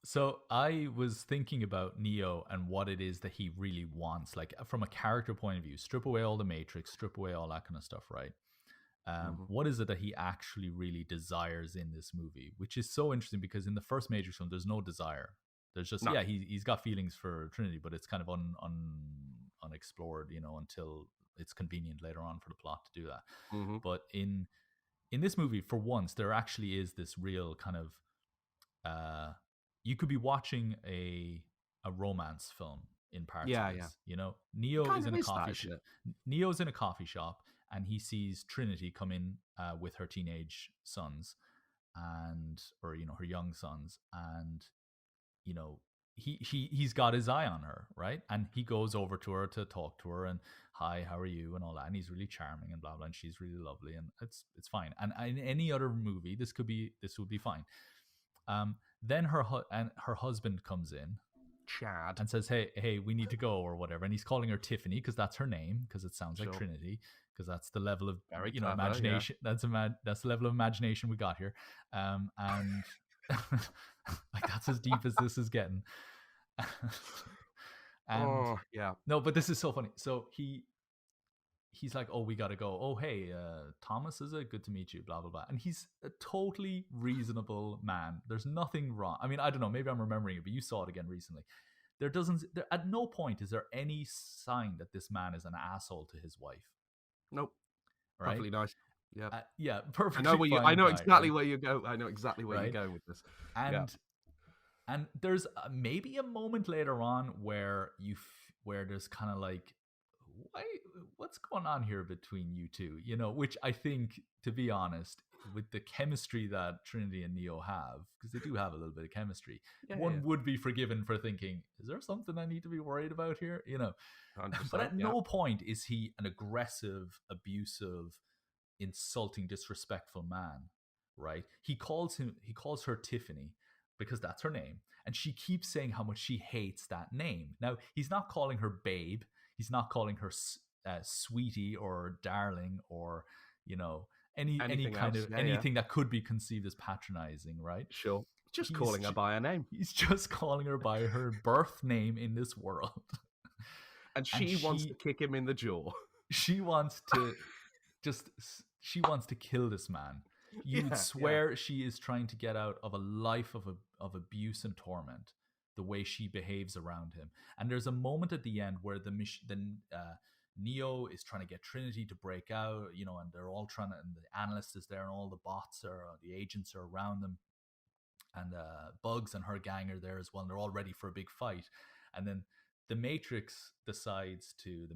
So I was thinking about Neo and what it is that he really wants, like from a character point of view. Strip away all the Matrix, strip away all that kind of stuff, right? Hmm. What is it that he actually really desires in this movie? Which is so interesting because in the first Matrix film, there's no desire. There's just No. yeah, he's got feelings for Trinity, but it's kind of unexplored, until it's convenient later on for the plot to do that. Hmm. But in this movie, for once, there actually is this real kind of uh, you could be watching a romance film in parts of Yeah, yeah. this. It Neo kind is of in a is that, coffee isn't shop. it? Neo's in a coffee shop, and he sees Trinity come in with her teenage sons, and or her young sons, and you know he's got his eye on her, right? And he goes over to her to talk to her and hi, how are you, and all that, and he's really charming and blah blah, and she's really lovely, and it's fine. And in any other movie, this would be fine. Then her husband comes in Chad. and says, "Hey, we need to go or whatever." And he's calling her Tiffany because that's her name, because it sounds like Sure. Trinity, because that's the level of Very clever, yeah. imagination. That's the level of imagination we got here, and like that's as deep as this is getting. And Oh, yeah. no, but this is so funny. So he's like, "Oh, we gotta go. Oh, hey, Thomas, is it? Good to meet you." Blah blah blah. And he's a totally reasonable man. There's nothing wrong. I mean, I don't know. Maybe I'm remembering it, but you saw it again recently. At no point is there any sign that this man is an asshole to his wife. Nope. Right? Perfectly nice. Yeah. Yeah, I know perfectly where you. I fine know guy. exactly Right? where you go. I know exactly where you're Right? going with this. Yeah. And there's maybe a moment later on where where there's kind of like, why, what's going on here between you two, which I think, to be honest, with the chemistry that Trinity and Neo have, because they do have a little bit of chemistry, Yeah. Yeah. one would be forgiven for thinking, is there something I need to be worried about here, 100%. but at Yeah. no point is he an aggressive, abusive, insulting, disrespectful man, right? He calls her Tiffany because that's her name, and she keeps saying how much she hates that name. Now, he's not calling her babe, he's not calling her sweetie or darling, or you know any Anything kind else? of Yeah. Yeah. anything that could be conceived as patronizing, right? Sure. Just he's calling her by her name. he's just calling her by her birth name in this world. And And she wants to kick him in the jaw. she wants to just she wants to kill this man. You would Yeah. Yeah. swear she is trying to get out of a life of abuse and torment, the way she behaves around him. And there's a moment at the end where Neo is trying to get Trinity to break out, and they're all trying to, and the analyst is there, and all the agents are around them, and Bugs and her gang are there as well, and they're all ready for a big fight. And then the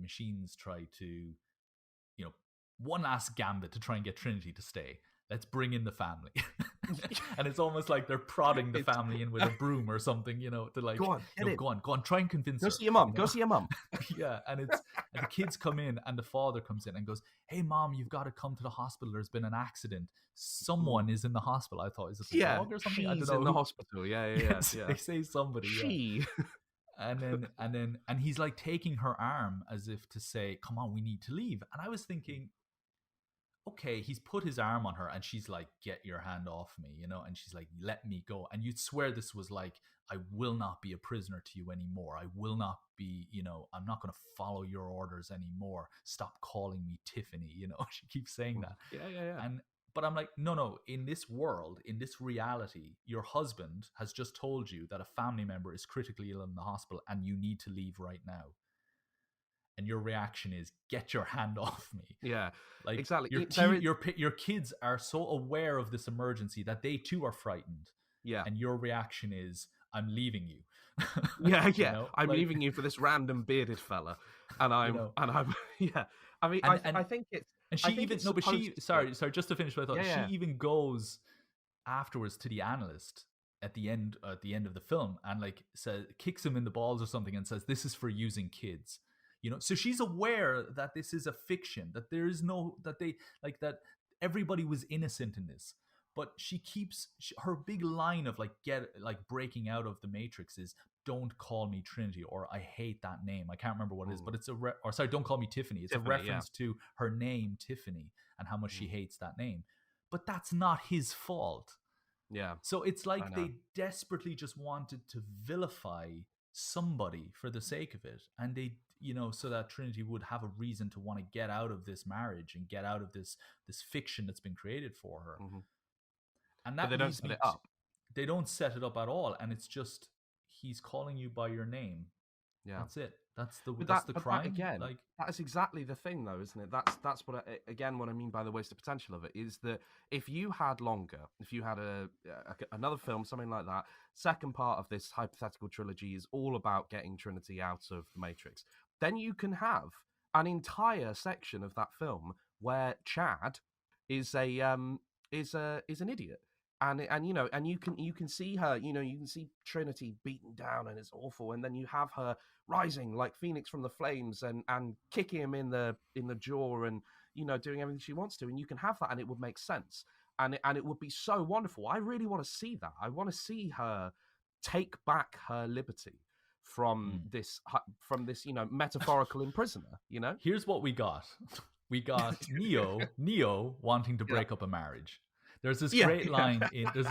machines try to, one last gambit to try and get Trinity to stay. Let's bring in the family. And it's almost like they're prodding the family in with a broom or something, to like, Go on, get in. go on, try and convince Go her. see your mum. Go see your mum. Yeah, and the kids come in, and the father comes in and goes, "Hey, mom, you've got to come to the hospital. There's been an accident. Someone is in the hospital." I thought, is it the dog or something? I don't she's know. in the hospital. Yeah. They say somebody. She. Yeah. And he's like taking her arm as if to say, "Come on, we need to leave." And I was thinking, okay, he's put his arm on her, and she's like, "Get your hand off me," and she's like, "Let me go." And you'd swear this was like, "I will not be a prisoner to you anymore. I will not be, I'm not going to follow your orders anymore. Stop calling me Tiffany." She keeps saying that. Yeah. But I'm like, no, in this world, in this reality, your husband has just told you that a family member is critically ill in the hospital and you need to leave right now. And your reaction is, "Get your hand off me." Yeah, Like, exactly. your kids are so aware of this emergency that they too are frightened. Yeah. And your reaction is, "I'm leaving you." Yeah. I'm leaving you for this random bearded fella, and I'm yeah. I mean, I think it's. And she even no, but she sorry, just to finish what I thought. Yeah. She even goes afterwards to the analyst at the end of the film, and like kicks him in the balls or something, and says, "This is for using kids." So she's aware that this is a fiction, that there is that everybody was innocent in this. But she keeps her big line of breaking out of the Matrix is, "Don't call me Trinity," or "I hate that name." I can't remember what it is, but it's "Don't call me Tiffany." It's Tiffany, a reference to her name, Tiffany, and how much she hates that name. But that's not his fault. Yeah. So it's like they desperately just wanted to vilify somebody for the sake of it, and they, so that Trinity would have a reason to want to get out of this marriage and get out of this fiction that's been created for her. Mm-hmm. And that but they don't set it up. They don't set it up at all, and it's just he's calling you by your name. Yeah, that's it. That's the crime. That again, that is exactly the thing, though, isn't it? That's what what I mean by the wasted potential of it is that if you had longer, if you had another film, something like that, second part of this hypothetical trilogy is all about getting Trinity out of the Matrix, then you can have an entire section of that film where Chad is an idiot. And you can see her, you can see Trinity beaten down and it's awful, and then you have her rising like Phoenix from the flames and kicking him in the jaw and doing everything she wants to, and you can have that and it would make sense, and it would be so wonderful. I really want to see that. I want to see her take back her liberty from this metaphorical imprisoner. Here's what we got. We got Neo wanting to break up a marriage. There's this great line there's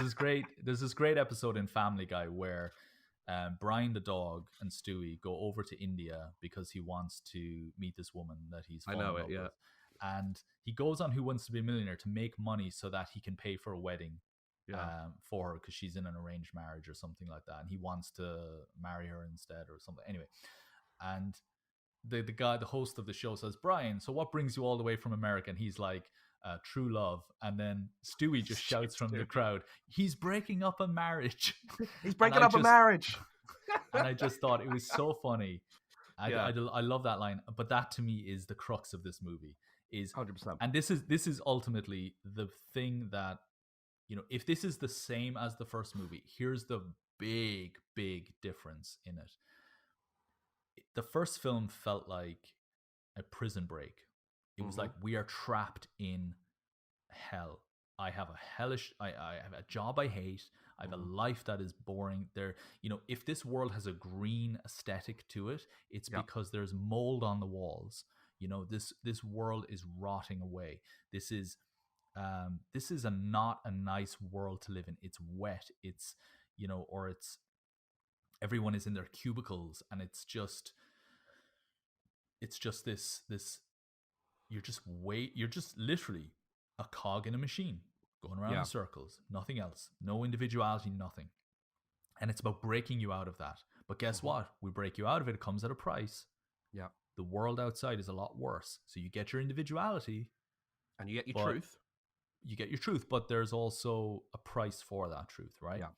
this great episode in Family Guy where Brian the dog and Stewie go over to India because he wants to meet this woman that he's fallen in love with. And he goes on Who Wants to Be a Millionaire to make money so that he can pay for a wedding for her, because she's in an arranged marriage or something like that, and he wants to marry her instead or something. Anyway, and the guy, the host of the show, says, Brian, so what brings you all the way from America? And he's like, true love. And then Stewie just shouts from the crowd, he's breaking up a marriage. He's breaking up a marriage. And I just thought it was so funny. I love that line. But that to me is the crux of this movie. Is 100%. And this is ultimately the thing that, if this is the same as the first movie, here's the big difference in it. The first film felt like a prison break. It was like, we are trapped in hell. I have I have a job I hate. I have a life that is boring. If this world has a green aesthetic to it, it's because there's mold on the walls. This world is rotting away. This is not a nice world to live in. It's wet. It's, or it's, everyone is in their cubicles, and it's just this you're just literally a cog in a machine going around in circles, nothing else, no individuality, nothing. And it's about breaking you out of that. But guess what? We break you out of it. It comes at a price. Yeah. The world outside is a lot worse. So you get your individuality. And you get your truth. You get your truth, but there's also a price for that truth, right? Yeah.